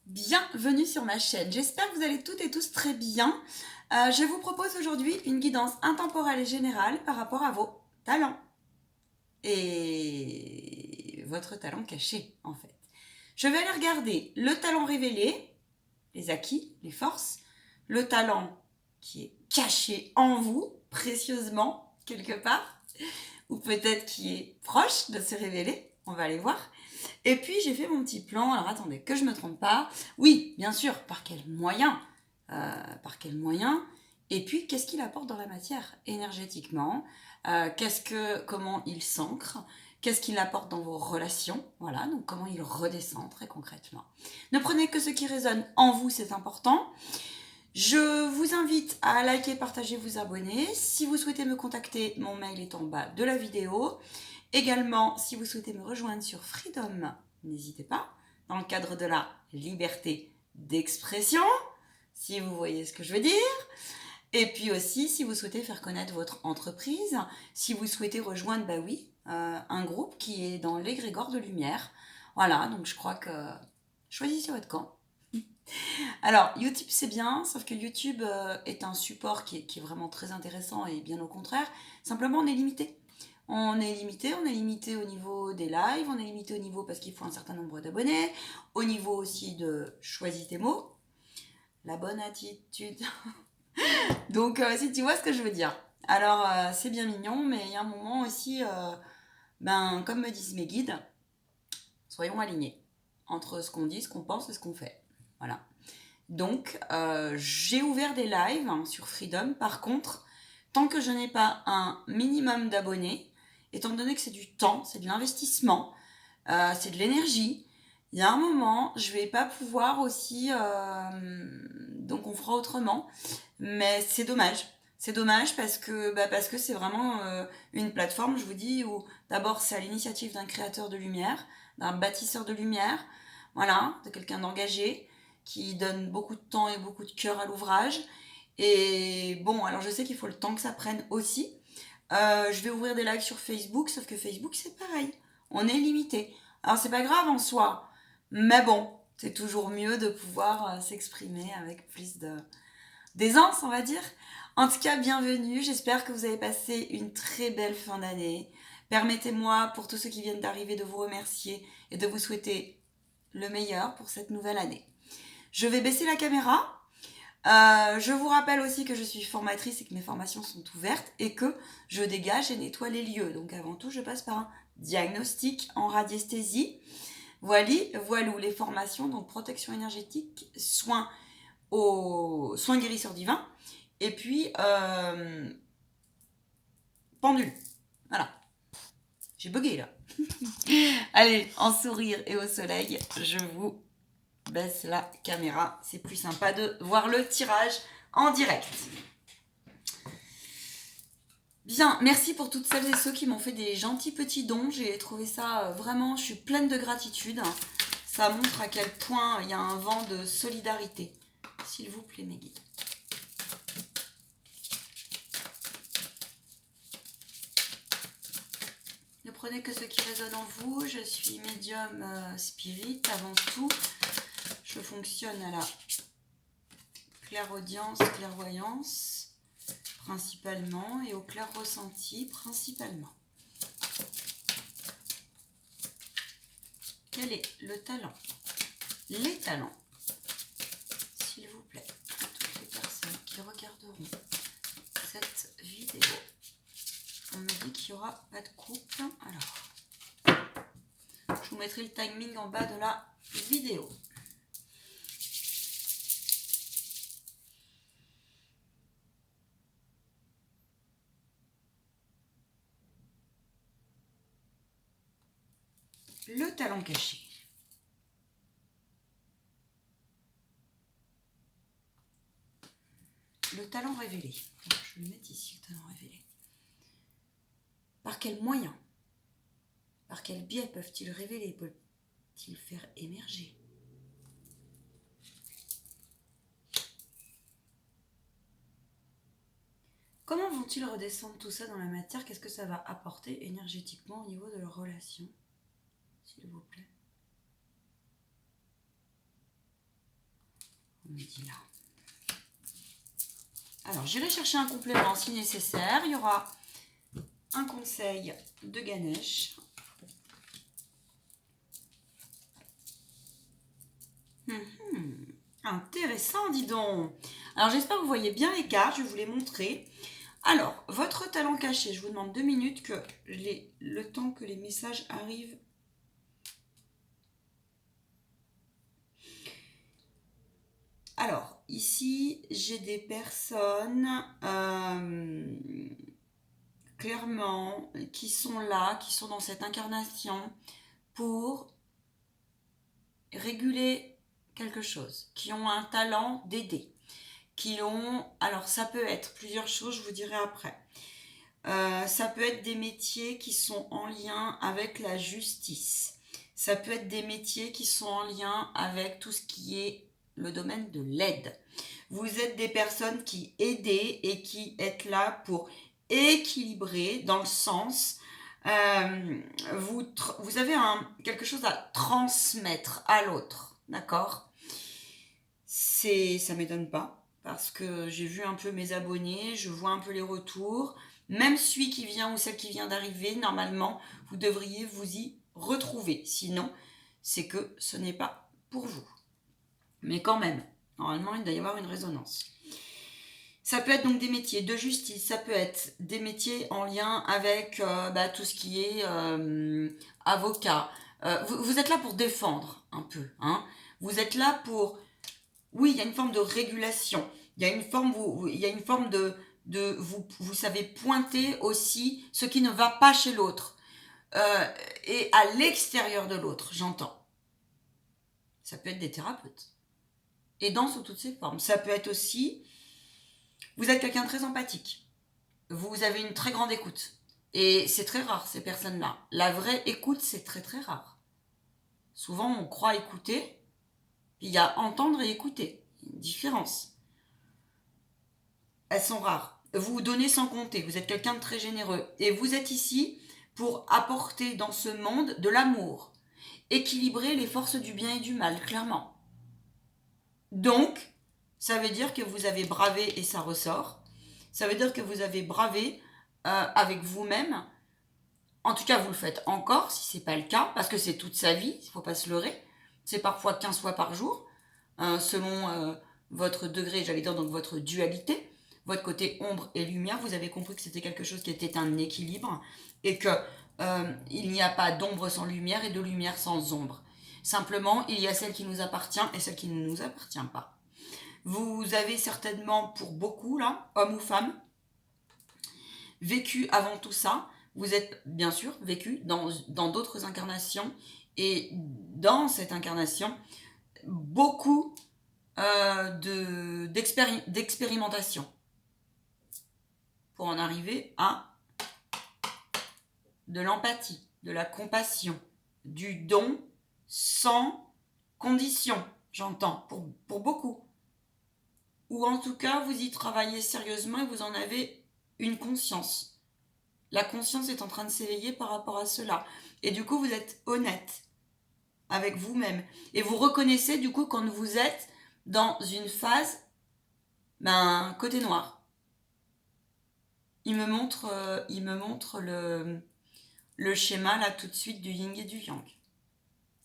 Bienvenue sur ma chaîne, j'espère que vous allez toutes et tous très bien. Je vous propose aujourd'hui une guidance intemporelle et générale par rapport à vos talents et votre talent caché en fait. Je vais aller regarder le talent révélé, les acquis, les forces, le talent qui est caché en vous, précieusement, quelque part, ou peut-être qui est proche de se révéler, on va aller voir. Et puis j'ai fait mon petit plan, alors attendez, que je ne me trompe pas. Oui, bien sûr, par quels moyens Par quels moyens Et puis qu'est-ce qu'il apporte dans la matière énergétiquement Comment il s'ancre Qu'est-ce qu'il apporte dans vos relations? Voilà, donc comment il redescend très concrètement. Ne prenez que ce qui résonne en vous, c'est important. Je vous invite à liker, partager, vous abonner. Si vous souhaitez me contacter, mon mail est en bas de la vidéo. Également, si vous souhaitez me rejoindre sur Freedom, n'hésitez pas, dans le cadre de la liberté d'expression, si vous voyez ce que je veux dire. Et puis aussi, si vous souhaitez faire connaître votre entreprise, si vous souhaitez rejoindre, un groupe qui est dans l'égrégore de lumière. Voilà, donc je crois que choisissez votre camp. Alors, YouTube, c'est bien, sauf que YouTube est un support qui est vraiment très intéressant et bien au contraire. Simplement, on est limité. On est limité au niveau des lives, on est limité au niveau parce qu'il faut un certain nombre d'abonnés, au niveau aussi de choisis tes mots, la bonne attitude. Donc, si tu vois ce que je veux dire. Alors, c'est bien mignon, mais il y a un moment aussi, comme me disent mes guides, soyons alignés entre ce qu'on dit, ce qu'on pense et ce qu'on fait. Voilà. Donc, j'ai ouvert des lives sur Freedom. Par contre, tant que je n'ai pas un minimum d'abonnés, étant donné que c'est du temps, c'est de l'investissement, c'est de l'énergie, il y a un moment, je vais pas pouvoir aussi... donc, on fera autrement. Mais c'est dommage. C'est dommage parce que c'est vraiment une plateforme, je vous dis, où d'abord c'est à l'initiative d'un créateur de lumière, d'un bâtisseur de lumière, voilà, de quelqu'un d'engagé, qui donne beaucoup de temps et beaucoup de cœur à l'ouvrage. Et bon, alors je sais qu'il faut le temps que ça prenne aussi. Je vais ouvrir des lives sur Facebook, sauf que Facebook c'est pareil. On est limité. Alors c'est pas grave en soi, mais bon, c'est toujours mieux de pouvoir s'exprimer avec plus de d'aisance, on va dire. En tout cas, bienvenue. J'espère que vous avez passé une très belle fin d'année. Permettez-moi, pour tous ceux qui viennent d'arriver, de vous remercier et de vous souhaiter le meilleur pour cette nouvelle année. Je vais baisser la caméra. Je vous rappelle aussi que je suis formatrice et que mes formations sont ouvertes et que je dégage et nettoie les lieux. Donc avant tout, je passe par un diagnostic en radiesthésie. Voilou, les formations, donc protection énergétique, soins guérisseurs divins, et puis pendule. Voilà. J'ai bugué là. Allez, en sourire et au soleil, je vous baisse la caméra. C'est plus sympa de voir le tirage en direct. Bien, merci pour toutes celles et ceux qui m'ont fait des gentils petits dons. J'ai trouvé ça vraiment, je suis pleine de gratitude. Ça montre à quel point il y a un vent de solidarité. S'il vous plaît, mes guides. Ne prenez que ce qui résonne en vous. Je suis médium spirit avant tout. Je fonctionne à la clairaudience, clairvoyance principalement et au clair ressenti principalement. Quel est le talent? Les talents, s'il vous plaît, à toutes les personnes qui regarderont cette vidéo. On me dit qu'il n'y aura pas de coupe. Alors, je vous mettrai le timing en bas de la vidéo. Le talent caché. Le talent révélé. Je vais le mettre ici, le talent révélé. Par quels moyens, par quel biais peuvent-ils révéler, peuvent-ils faire émerger? Comment vont-ils redescendre tout ça dans la matière? Qu'est-ce que ça va apporter énergétiquement au niveau de leur relation? S'il vous plaît. me dit là. Alors, j'irai chercher un complément si nécessaire. Il y aura un conseil de Ganesh. Intéressant, dis donc. Alors, j'espère que vous voyez bien les cartes. Je vais vous les montrer. Alors, votre talent caché. Je vous demande 2 minutes que le temps que les messages arrivent. Alors, ici, j'ai des personnes clairement qui sont là, qui sont dans cette incarnation pour réguler quelque chose, qui ont un talent d'aider, qui ont... Alors, ça peut être plusieurs choses, je vous dirai après. Ça peut être des métiers qui sont en lien avec la justice. Ça peut être des métiers qui sont en lien avec tout ce qui est le domaine de l'aide. Vous êtes des personnes qui aident et qui êtes là pour équilibrer dans le sens vous avez quelque chose à transmettre à l'autre, d'accord? Ça m'étonne pas parce que j'ai vu un peu mes abonnés, je vois un peu les retours. Même celui qui vient ou celle qui vient d'arriver, normalement, vous devriez vous y retrouver. Sinon, c'est que ce n'est pas pour vous. Mais quand même, normalement, il doit y avoir une résonance. Ça peut être donc des métiers de justice, ça peut être des métiers en lien avec tout ce qui est avocat. Vous êtes là pour défendre un peu. Hein. Vous êtes là pour... Oui, il y a une forme de régulation. Il y a une forme de vous savez pointer aussi ce qui ne va pas chez l'autre. Et à l'extérieur de l'autre, j'entends. Ça peut être des thérapeutes. Aidant sous toutes ses formes. Ça peut être aussi... Vous êtes quelqu'un de très empathique. Vous avez une très grande écoute. Et c'est très rare, ces personnes-là. La vraie écoute, c'est très très rare. Souvent, on croit écouter, puis il y a entendre et écouter. Il y a une différence. Elles sont rares. Vous donnez sans compter. Vous êtes quelqu'un de très généreux. Et vous êtes ici pour apporter dans ce monde de l'amour. Équilibrer les forces du bien et du mal, clairement. Donc, ça veut dire que vous avez bravé, et ça ressort, ça veut dire que vous avez bravé avec vous-même. En tout cas, vous le faites encore, si ce n'est pas le cas, parce que c'est toute sa vie, il ne faut pas se leurrer. C'est parfois 15 fois par jour, selon votre degré, j'allais dire, donc votre dualité, votre côté ombre et lumière. Vous avez compris que c'était quelque chose qui était un équilibre, et que il n'y a pas d'ombre sans lumière et de lumière sans ombre. Simplement, il y a celle qui nous appartient et celle qui ne nous appartient pas. Vous avez certainement, pour beaucoup, là, hommes ou femmes, vécu avant tout ça. Vous êtes, bien sûr, vécu dans d'autres incarnations. Et dans cette incarnation, beaucoup d'expérimentation pour en arriver à de l'empathie, de la compassion, du don sans condition, j'entends, pour beaucoup. Ou en tout cas, vous y travaillez sérieusement et vous en avez une conscience. La conscience est en train de s'éveiller par rapport à cela. Et du coup, vous êtes honnête avec vous-même. Et vous reconnaissez du coup quand vous êtes dans une phase, côté noir. Il me montre le schéma là tout de suite du yin et du yang.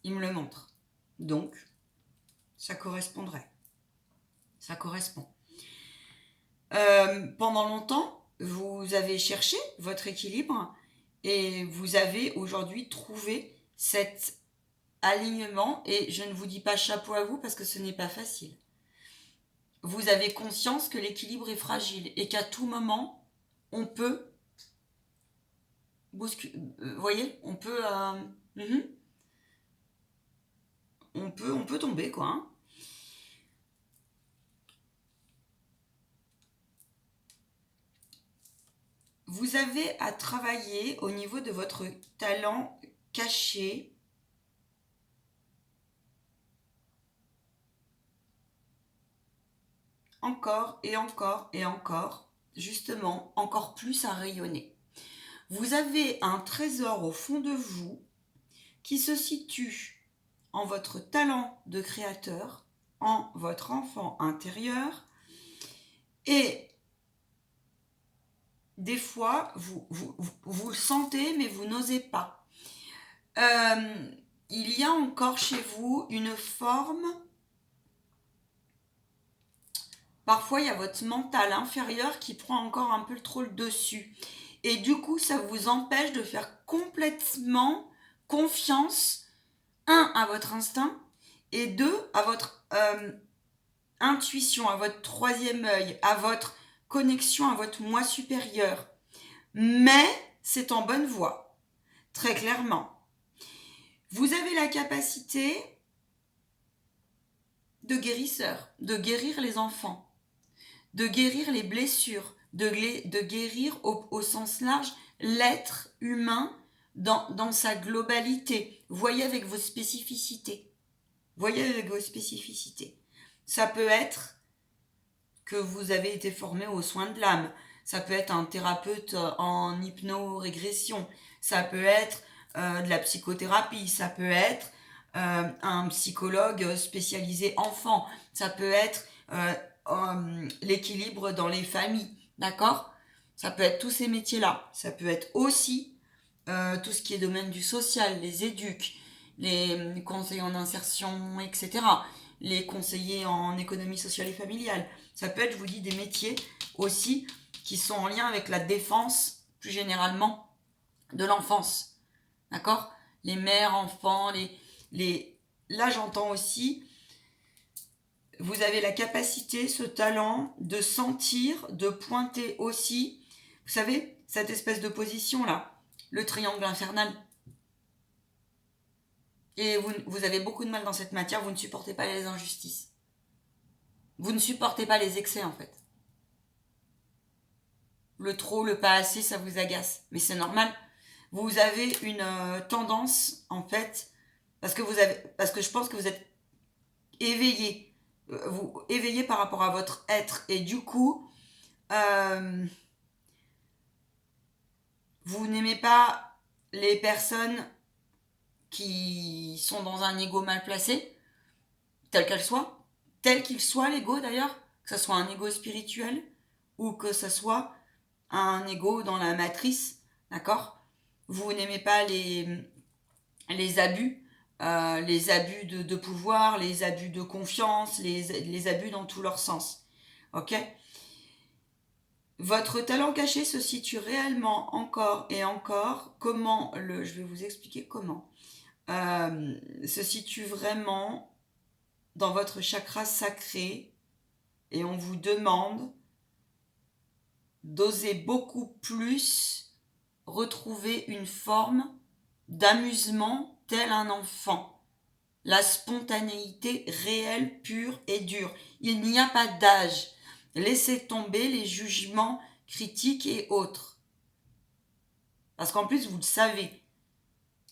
Il me le montre. Donc, ça correspondrait. Ça correspond. Pendant longtemps, vous avez cherché votre équilibre et vous avez aujourd'hui trouvé cet alignement. Et je ne vous dis pas chapeau à vous parce que ce n'est pas facile. Vous avez conscience que l'équilibre est fragile et qu'à tout moment, on peut bousculer. Vous voyez, on peut tomber, quoi. Hein. Vous avez à travailler au niveau de votre talent caché. Encore et encore et encore, justement, encore plus à rayonner. Vous avez un trésor au fond de vous qui se situe en votre talent de créateur en votre enfant intérieur. Et des fois, vous le sentez, mais vous n'osez pas. Il y a encore chez vous une forme. Parfois, il y a votre mental inférieur qui prend encore un peu trop le dessus. Et du coup, ça vous empêche de faire complètement confiance, un, à votre instinct, et deux, à votre intuition, à votre troisième œil, à votre connexion à votre moi supérieur. Mais c'est en bonne voie, très clairement. Vous avez la capacité de guérisseur, de guérir les enfants, de guérir les blessures, de guérir au sens large l'être humain dans sa globalité. Voyez avec vos spécificités. Voyez avec vos spécificités. Ça peut être que vous avez été formé aux soins de l'âme. Ça peut être un thérapeute en hypno-régression. Ça peut être de la psychothérapie. Ça peut être un psychologue spécialisé enfant. Ça peut être l'équilibre dans les familles. D'accord ? Ça peut être tous ces métiers-là. Ça peut être aussi tout ce qui est domaine du social, les éducs, les conseillers en insertion, etc. Les conseillers en économie sociale et familiale. Ça peut être, je vous dis, des métiers aussi qui sont en lien avec la défense, plus généralement, de l'enfance. D'accord ? Les mères, enfants, Là, j'entends aussi, vous avez la capacité, ce talent de sentir, de pointer aussi, vous savez, cette espèce de position-là, le triangle infernal. Et vous avez beaucoup de mal dans cette matière, vous ne supportez pas les injustices. Vous ne supportez pas les excès, en fait. Le trop, le pas assez, ça vous agace. Mais c'est normal. Vous avez une tendance, en fait, parce que je pense que vous êtes éveillé. Vous éveillé par rapport à votre être. Et du coup, vous n'aimez pas les personnes qui sont dans un ego mal placé, tel qu'elle soit. Tel qu'il soit, l'ego d'ailleurs, que ce soit un ego spirituel ou que ce soit un ego dans la matrice, d'accord ? Vous n'aimez pas les abus, les abus de pouvoir, les abus de confiance, les abus dans tous leurs sens. Ok ? Votre talent caché se situe réellement encore et encore. Je vais vous expliquer comment. Se situe vraiment dans votre chakra sacré et on vous demande d'oser beaucoup plus retrouver une forme d'amusement tel un enfant. La spontanéité réelle, pure et dure. Il n'y a pas d'âge. Laissez tomber les jugements critiques et autres. Parce qu'en plus, vous le savez,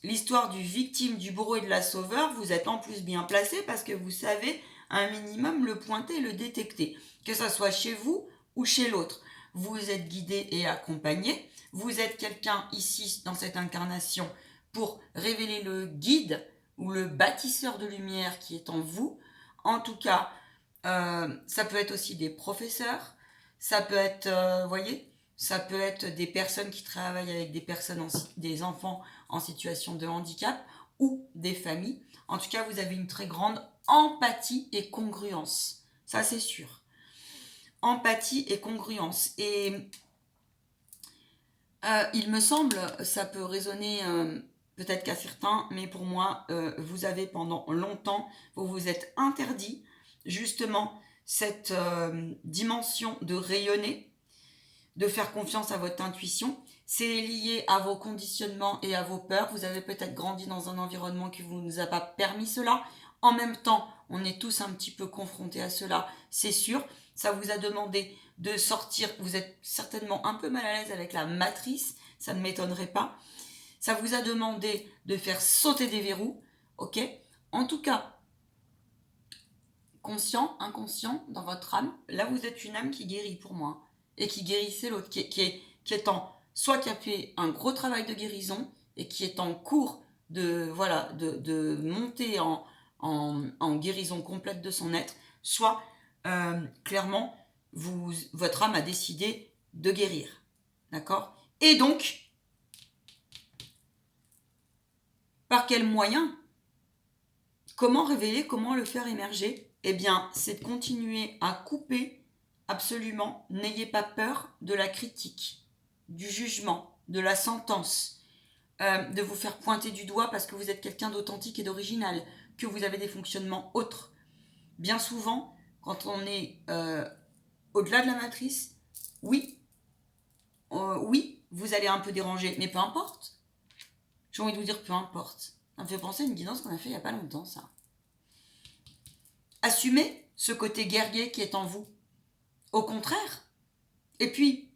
l'histoire du victime, du bourreau et de la sauveur, vous êtes en plus bien placé parce que vous savez un minimum le pointer et le détecter. Que ça soit chez vous ou chez l'autre. Vous êtes guidé et accompagné. Vous êtes quelqu'un ici dans cette incarnation pour révéler le guide ou le bâtisseur de lumière qui est en vous. En tout cas, ça peut être aussi des professeurs. Ça peut être, voyez, ça peut être des personnes qui travaillent avec des enfants en situation de handicap ou des familles. En tout cas, vous avez une très grande empathie et congruence. Ça, c'est sûr. Empathie et congruence. Et il me semble, ça peut résonner peut-être qu'à certains, mais pour moi, vous avez pendant longtemps, vous vous êtes interdit justement cette dimension de rayonner, de faire confiance à votre intuition. C'est lié à vos conditionnements et à vos peurs. Vous avez peut-être grandi dans un environnement qui ne vous a pas permis cela. En même temps, on est tous un petit peu confrontés à cela, c'est sûr. Ça vous a demandé de sortir. Vous êtes certainement un peu mal à l'aise avec la matrice, ça ne m'étonnerait pas. Ça vous a demandé de faire sauter des verrous, ok ? En tout cas, conscient, inconscient, dans votre âme, là vous êtes une âme qui guérit pour moi. Et qui guérissait l'autre, soit qui a fait un gros travail de guérison et qui est en cours de monter en guérison complète de son être, soit clairement, votre âme a décidé de guérir. D'accord? Et donc, par quel moyen? Comment révéler, comment le faire émerger? Eh bien, c'est de continuer à couper absolument. N'ayez pas peur de la critique, du jugement, de la sentence, de vous faire pointer du doigt parce que vous êtes quelqu'un d'authentique et d'original, que vous avez des fonctionnements autres. Bien souvent, quand on est au-delà de la matrice, oui, vous allez un peu déranger, mais peu importe. J'ai envie de vous dire peu importe. Ça me fait penser à une guidance qu'on a fait il n'y a pas longtemps, ça. Assumez ce côté guerrier qui est en vous. Au contraire. Et puis,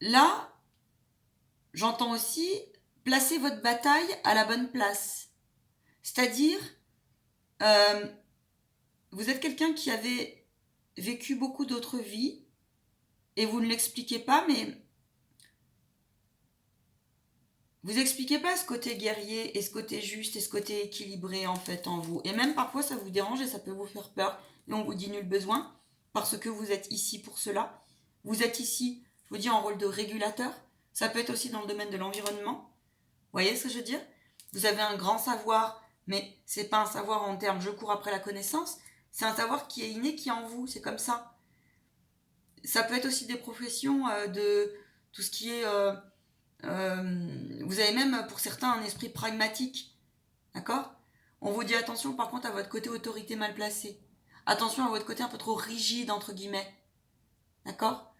là, j'entends aussi placer votre bataille à la bonne place. C'est-à-dire, vous êtes quelqu'un qui avait vécu beaucoup d'autres vies et vous ne l'expliquez pas, mais vous expliquez pas ce côté guerrier et ce côté juste et ce côté équilibré en fait en vous. Et même parfois ça vous dérange et ça peut vous faire peur. Et on vous dit nul besoin parce que vous êtes ici pour cela. Vous êtes ici, je vous dis, en rôle de régulateur. Ça peut être aussi dans le domaine de l'environnement. Vous voyez ce que je veux dire? Vous avez un grand savoir, mais c'est pas un savoir en termes je cours après la connaissance. C'est un savoir qui est inné, qui est en vous. C'est comme ça. Ça peut être aussi des professions de tout ce qui est... vous avez même pour certains un esprit pragmatique, d'accord? On vous dit attention par contre à votre côté autorité mal placée. Attention à votre côté un peu trop rigide entre guillemets, d'accord?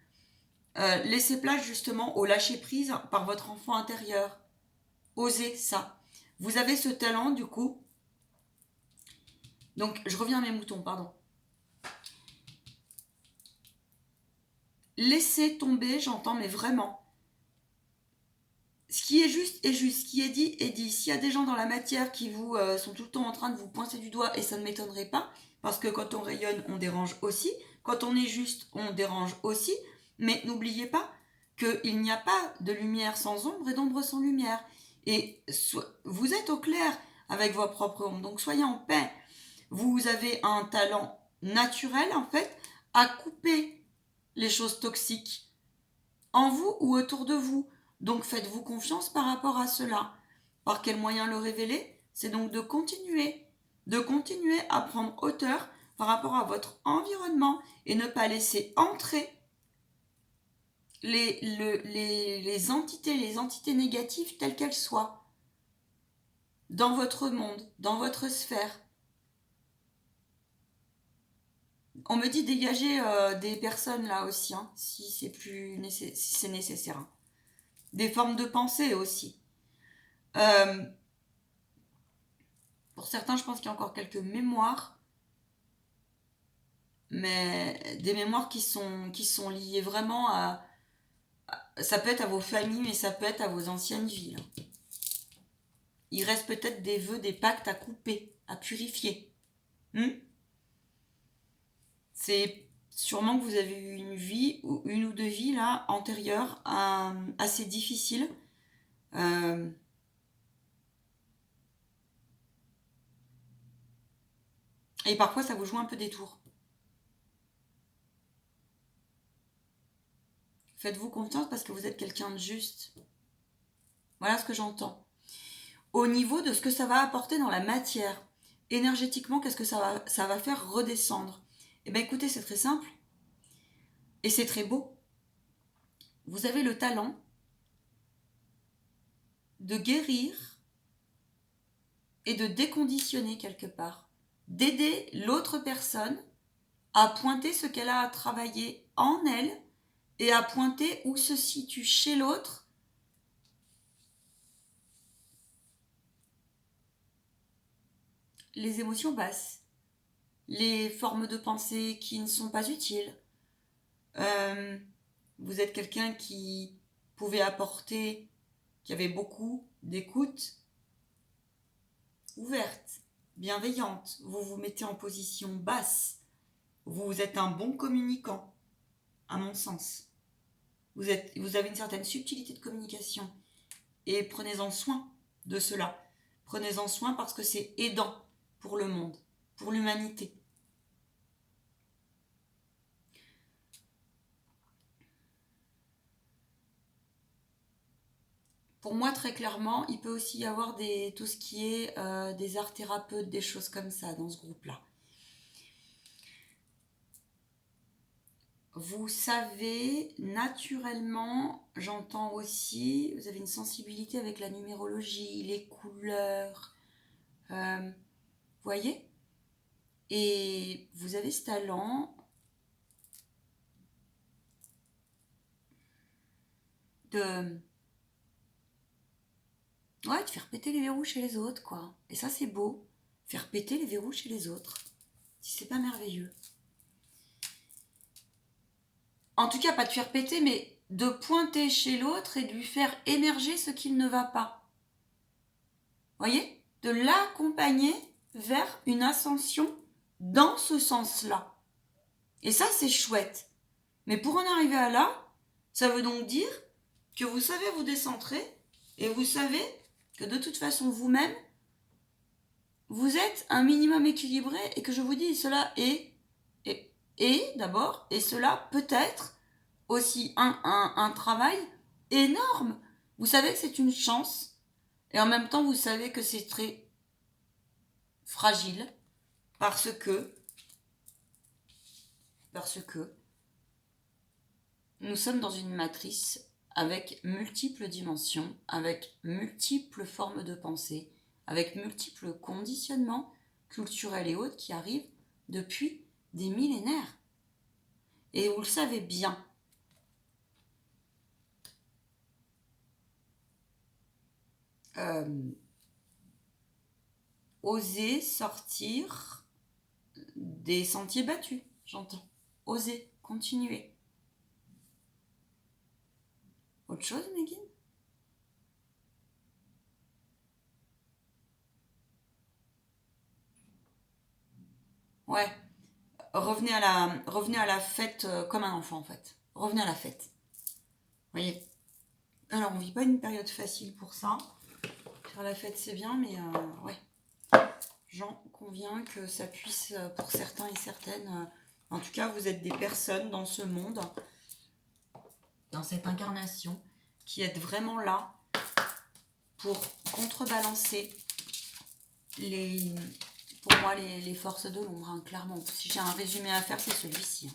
Laissez place justement au lâcher prise par votre enfant intérieur. Osez ça. Vous avez ce talent du coup. Donc je reviens à mes moutons, pardon. Laissez tomber, j'entends, mais vraiment. Ce qui est juste est juste, ce qui est dit est dit. S'il y a des gens dans la matière qui vous sont tout le temps en train de vous pointer du doigt, et ça ne m'étonnerait pas, parce que quand on rayonne, on dérange aussi. Quand on est juste, on dérange aussi. Mais n'oubliez pas qu'il n'y a pas de lumière sans ombre et d'ombre sans lumière. Et vous êtes au clair avec vos propres ombres, donc soyez en paix. Vous avez un talent naturel, en fait, à couper les choses toxiques en vous ou autour de vous. Donc faites-vous confiance par rapport à cela. Par quel moyen le révéler? C'est donc de continuer à prendre hauteur par rapport à votre environnement et ne pas laisser entrer les entités négatives telles qu'elles soient dans votre monde, dans votre sphère. On me dit dégager des personnes là aussi, hein, si c'est nécessaire. Hein. Des formes de pensée aussi. Pour certains, je pense qu'il y a encore quelques mémoires, mais des mémoires qui sont liées vraiment ça peut être à vos familles, mais ça peut être à vos anciennes vies. Là. Il reste peut-être des vœux, des pactes à couper, à purifier. C'est sûrement que vous avez eu une vie, ou une ou deux vies là, antérieures, assez difficiles. Et parfois, ça vous joue un peu des tours. Faites-vous confiance parce que vous êtes quelqu'un de juste. Voilà ce que j'entends. Au niveau de ce que ça va apporter dans la matière, énergétiquement, qu'est-ce que ça va faire redescendre? Eh bien, écoutez, c'est très simple. Et c'est très beau. Vous avez le talent de guérir et de déconditionner quelque part. D'aider l'autre personne à pointer ce qu'elle a à travailler en elle et à pointer où se situe chez l'autre les émotions basses, les formes de pensée qui ne sont pas utiles. Vous êtes quelqu'un qui pouvait apporter, qui avait beaucoup d'écoute ouverte, bienveillante. Vous vous mettez en position basse. Vous êtes un bon communicant, à mon sens. Vous avez une certaine subtilité de communication. Et prenez-en soin de cela. Prenez-en soin parce que c'est aidant pour le monde, pour l'humanité. Pour moi, très clairement, il peut aussi y avoir tout ce qui est des arts thérapeutes, des choses comme ça dans ce groupe-là. Vous savez, naturellement, j'entends aussi, vous avez une sensibilité avec la numérologie, les couleurs, voyez? Et vous avez ce talent de faire péter les verrous chez les autres, quoi. Et ça, c'est beau. Faire péter les verrous chez les autres. Si c'est pas merveilleux. En tout cas, pas de faire péter, mais de pointer chez l'autre et de lui faire émerger ce qu'il ne va pas. Voyez? De l'accompagner vers une ascension dans ce sens-là. Et ça, c'est chouette. Mais pour en arriver à là, ça veut donc dire que vous savez vous décentrer et vous savez que de toute façon, vous-même, vous êtes un minimum équilibré et que je vous dis, cela est d'abord, et cela peut être aussi un travail énorme. Vous savez que c'est une chance et en même temps, vous savez que c'est très fragile parce que nous sommes dans une matrice avec multiples dimensions, avec multiples formes de pensée, avec multiples conditionnements culturels et autres qui arrivent depuis des millénaires. Et vous le savez bien. Oser sortir des sentiers battus, j'entends. Oser, continuer. Autre chose, Megan? Ouais. Revenez à la fête comme un enfant, en fait. Revenez à la fête. Vous voyez? Alors, on vit pas une période facile pour ça. Faire la fête, c'est bien, mais ouais. J'en conviens que ça puisse, pour certains et certaines, en tout cas, vous êtes des personnes dans ce monde, dans cette incarnation, qui êtes vraiment là pour contrebalancer pour moi, les forces de l'ombre, hein, clairement. Si j'ai un résumé à faire, c'est celui-ci.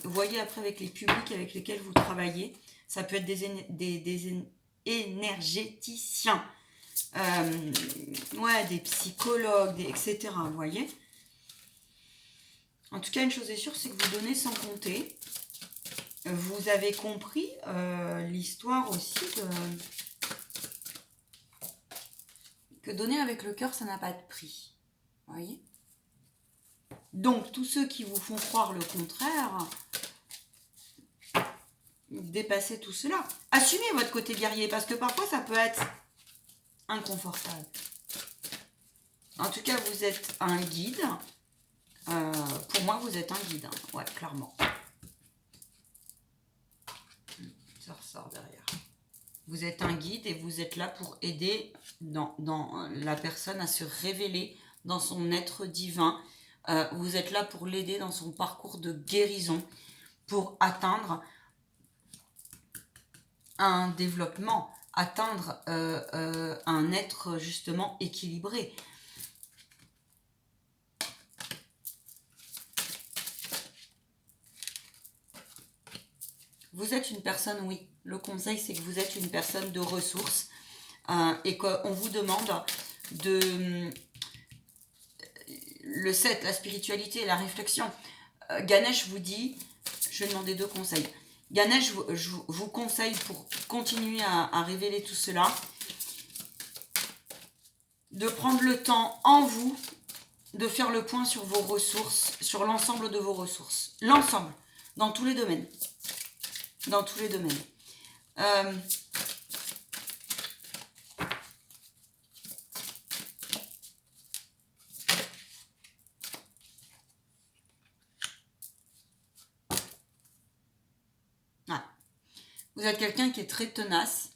Vous voyez après avec les publics avec lesquels vous travaillez, ça peut être des énergéticiens, des psychologues, etc. Vous voyez. En tout cas, une chose est sûre, c'est que vous donnez sans compter. Vous avez compris l'histoire aussi que donner avec le cœur, ça n'a pas de prix. Vous voyez. Donc, tous ceux qui vous font croire le contraire, dépassez tout cela. Assumez votre côté guerrier, parce que parfois, ça peut être inconfortable. En tout cas, vous êtes un guide. Pour moi, vous êtes un guide. Hein. Ouais, clairement. Ça ressort derrière. Vous êtes un guide et vous êtes là pour aider dans la personne à se révéler dans son être divin. Vous êtes là pour l'aider dans son parcours de guérison, pour atteindre un développement, atteindre un être justement équilibré. Vous êtes une personne, oui. Le conseil, c'est que vous êtes une personne de ressources et qu'on vous demande de... Le 7, la spiritualité et la réflexion. Ganesh vous dit, je vais demander 2 conseils. Ganesh, je vous conseille pour continuer à révéler tout cela, de prendre le temps en vous de faire le point sur vos ressources, sur l'ensemble de vos ressources. L'ensemble, dans tous les domaines. Dans tous les domaines. Vous êtes quelqu'un qui est très tenace.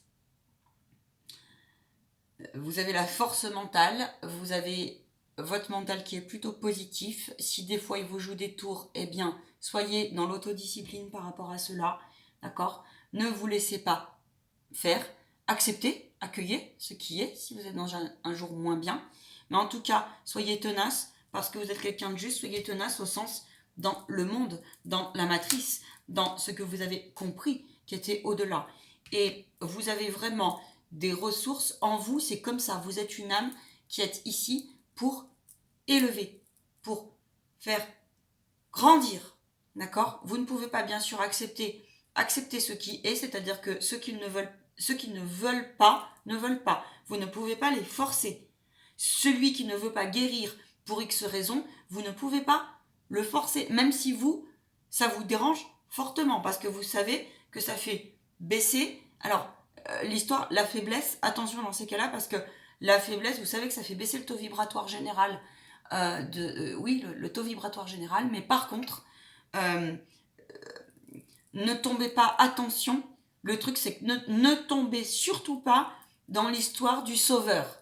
vous avez la force mentale, vous avez votre mental qui est plutôt positif. Si des fois il vous joue des tours, eh bien, soyez dans l'autodiscipline par rapport à cela, d'accord? Ne vous laissez pas faire, acceptez, accueillez ce qui est, si vous êtes dans un jour moins bien. Mais en tout cas, soyez tenace, parce que vous êtes quelqu'un de juste, soyez tenace au sens dans le monde, dans la matrice, dans ce que vous avez compris qui était au-delà. Et vous avez vraiment des ressources en vous, c'est comme ça, vous êtes une âme qui est ici pour élever, pour faire grandir, d'accord? Vous ne pouvez pas bien sûr accepter ce qui est, c'est-à-dire que ceux qui ne veulent pas, ne veulent pas. Vous ne pouvez pas les forcer. Celui qui ne veut pas guérir pour X raison, vous ne pouvez pas le forcer, même si ça vous dérange fortement, parce que vous savez que ça fait baisser. Alors, l'histoire, la faiblesse, attention dans ces cas-là, parce que la faiblesse, vous savez que ça fait baisser le taux vibratoire général, oui, le taux vibratoire général, mais par contre, ne tombez pas, attention, le truc c'est que ne tombez surtout pas dans l'histoire du sauveur.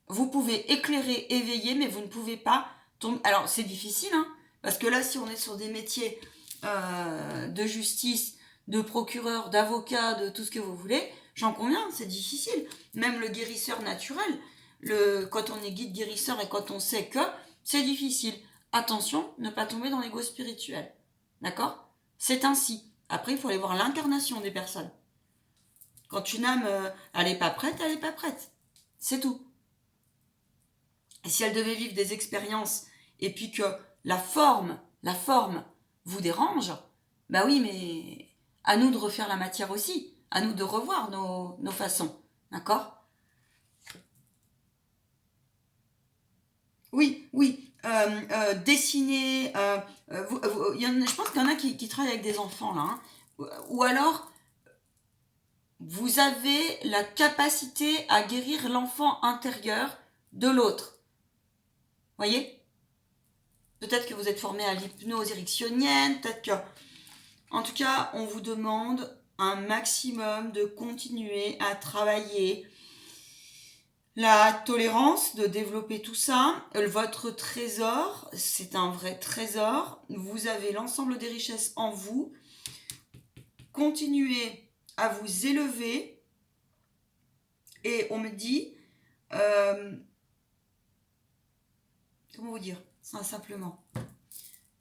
Vous pouvez éclairer, éveiller, mais vous ne pouvez pas tomber. Alors c'est difficile, hein, parce que là si on est sur des métiers de justice, de procureur, d'avocat, de tout ce que vous voulez, j'en conviens, c'est difficile. Même le guérisseur naturel, quand on est guide guérisseur et quand on sait que, c'est difficile. Attention, ne pas tomber dans l'ego spirituel. D'accord? C'est ainsi. Après, il faut aller voir l'incarnation des personnes. Quand une âme, elle n'est pas prête, elle n'est pas prête. C'est tout. Et si elle devait vivre des expériences et puis que la forme vous dérange, bah oui, mais à nous de refaire la matière aussi, à nous de revoir nos façons, d'accord? Oui, dessiner, je pense qu'il y en a qui travaillent avec des enfants là, hein. Ou alors vous avez la capacité à guérir l'enfant intérieur de l'autre, voyez? Peut-être que vous êtes formé à l'hypnose ericksonienne, peut-être que... En tout cas, on vous demande un maximum de continuer à travailler la tolérance, de développer tout ça. Votre trésor, c'est un vrai trésor. Vous avez l'ensemble des richesses en vous. Continuez à vous élever. Et on me dit... comment vous dire ça simplement?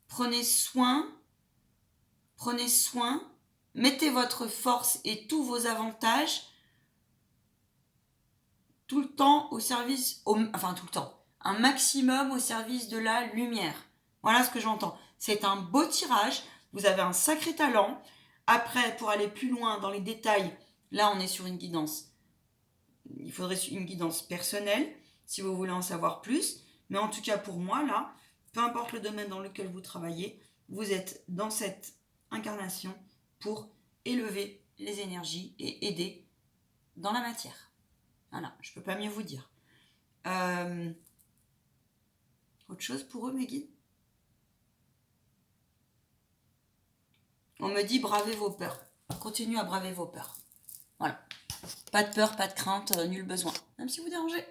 Prenez soin, mettez votre force et tous vos avantages tout le temps au service, enfin tout le temps, un maximum au service de la lumière. Voilà ce que j'entends. C'est un beau tirage, vous avez un sacré talent. Après, pour aller plus loin dans les détails, là on est sur une guidance. Il faudrait une guidance personnelle, si vous voulez en savoir plus. Mais en tout cas pour moi, là, peu importe le domaine dans lequel vous travaillez, vous êtes dans cette incarnation pour élever les énergies et aider dans la matière. Voilà, je ne peux pas mieux vous dire. Autre chose pour eux, mes guides? On me dit bravez vos peurs. Continuez à braver vos peurs. Voilà. Pas de peur, pas de crainte, nul besoin. Même si vous dérangez.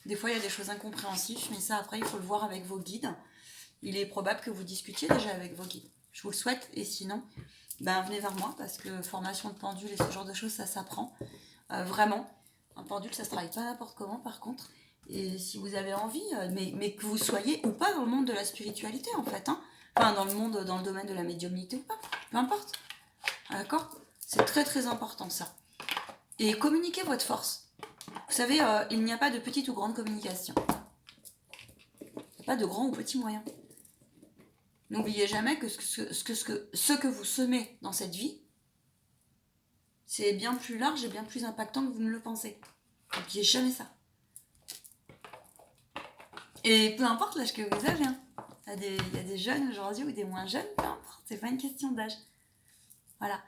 Des fois, il y a des choses incompréhensibles, mais ça, après, il faut le voir avec vos guides. Il est probable que vous discutiez déjà avec vos guides. Je vous le souhaite, et sinon, venez vers moi, parce que formation de pendule et ce genre de choses, ça s'apprend. Vraiment, un pendule, ça se travaille pas n'importe comment, par contre. Et si vous avez envie, mais que vous soyez ou pas dans le monde de la spiritualité, en fait, hein. Enfin, dans le domaine de la médiumnité ou pas, peu importe. D'accord? C'est très très important, ça. Et communiquez votre force. Vous savez, il n'y a pas de petite ou grande communication. Il n'y a pas de grand ou petit moyen. N'oubliez jamais que ce que vous semez dans cette vie, c'est bien plus large et bien plus impactant que vous ne le pensez. N'oubliez jamais ça. Et peu importe l'âge que vous avez, hein. Il y a des jeunes aujourd'hui ou des moins jeunes, peu importe, c'est pas une question d'âge. Voilà.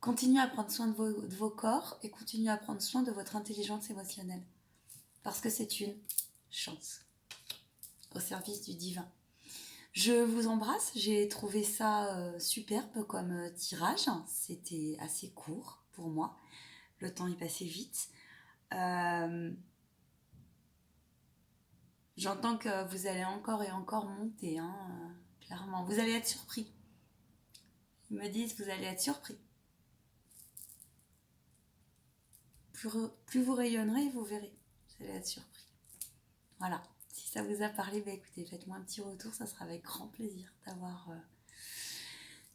Continuez à prendre soin de vos corps et continuez à prendre soin de votre intelligence émotionnelle. Parce que c'est une chance au service du divin. Je vous embrasse, j'ai trouvé ça superbe comme tirage. C'était assez court pour moi. Le temps est passé vite. Euh, J'entends que vous allez encore et encore monter, hein, clairement. Vous allez être surpris. Ils me disent que vous allez être surpris. Plus vous rayonnerez, vous verrez. Vous allez être surpris. Voilà. Si ça vous a parlé, bah écoutez, faites-moi un petit retour. Ça sera avec grand plaisir d'avoir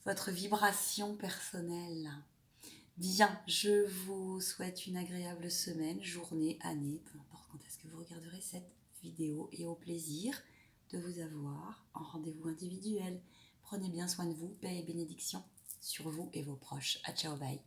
votre vibration personnelle. Bien, je vous souhaite une agréable semaine, journée, année, peu importe quand est-ce que vous regarderez cette vidéo et au plaisir de vous avoir en rendez-vous individuel. Prenez bien soin de vous, paix et bénédiction sur vous et vos proches. À ciao, bye.